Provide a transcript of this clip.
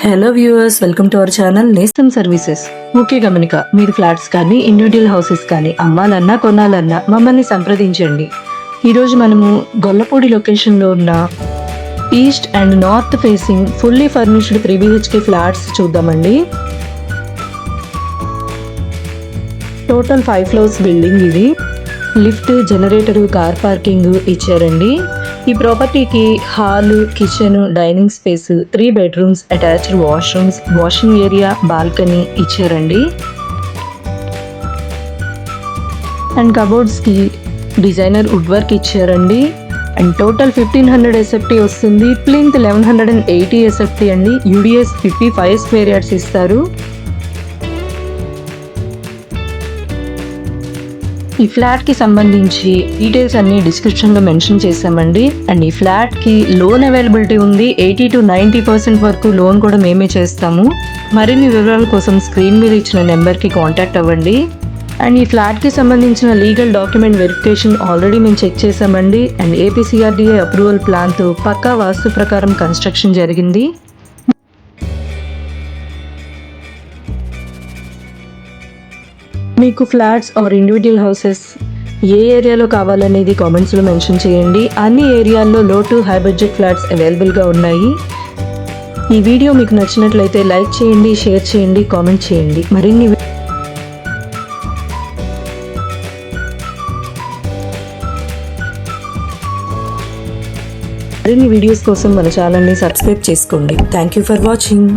Hello viewers, welcome to our channel నేస్తం services. ముఖ్య గమనిక, మీరు ఫ్లాట్స్ కానీ ఇండివిజువల్ హౌసెస్ కానీ అమ్మాలన్నా కొనాలన్నా మమ్మల్ని సంప్రదించండి. ఈరోజు మనము గొల్లపూడి లొకేషన్లో ఉన్న east and north facing fully furnished 3 BHK flats చూద్దామండి. టోటల్ 5 floors బిల్డింగ్ ఇది. లిఫ్ట్, జనరేటరు, కార్ పార్కింగ్ ఇచ్చారండి. ఈ ప్రాపర్టీకి hall, kitchen, dining space, 3 bedrooms, attached washrooms, washing area, balcony ఇచ్చారండి. అండ్ కబోర్డ్స్కి డిజైనర్ వుడ్ వర్క్ ఇచ్చారండి. అండ్ టోటల్ 1500 SFT వస్తుంది. Plinth 1180 SFT అండి. UDS 55 square yards ఇస్తారు. ఈ ఫ్లాట్కి సంబంధించి డీటెయిల్స్ అన్ని డిస్క్రిప్షన్లో మెన్షన్ చేసామండి. అండ్ ఈ ఫ్లాట్కి లోన్ అవైలబిలిటీ ఉంది. 80 to 90% వరకు లోన్ కూడా మేమే చేస్తాము. మరిన్ని వివరాల కోసం స్క్రీన్ మీద ఇచ్చిన నెంబర్కి కాంటాక్ట్ అవ్వండి. అండ్ ఈ ఫ్లాట్కి సంబంధించిన లీగల్ డాక్యుమెంట్ వెరిఫికేషన్ ఆల్రెడీ మేము చెక్ చేసామండి. అండ్ APCRDA అప్రూవల్ ప్లాన్తో పక్కా వాస్తు ప్రకారం కన్స్ట్రక్షన్ జరిగింది. మీకు ఫ్లాట్స్ ఆర్ ఇండివిజువల్ హౌసెస్ ఏ ఏరియాలో కావాలనేది కామెంట్స్లో మెన్షన్ చేయండి. అన్ని ఏరియాల్లో లో టు హై బడ్జెట్ ఫ్లాట్స్ అవైలబుల్గా ఉన్నాయి. ఈ వీడియో మీకు నచ్చినట్లయితే లైక్ చేయండి, షేర్ చేయండి, కామెంట్ చేయండి. మరిన్ని వీడియోస్ కోసం మన ఛానల్ని సబ్స్క్రైబ్ చేసుకోండి. Thank you for watching.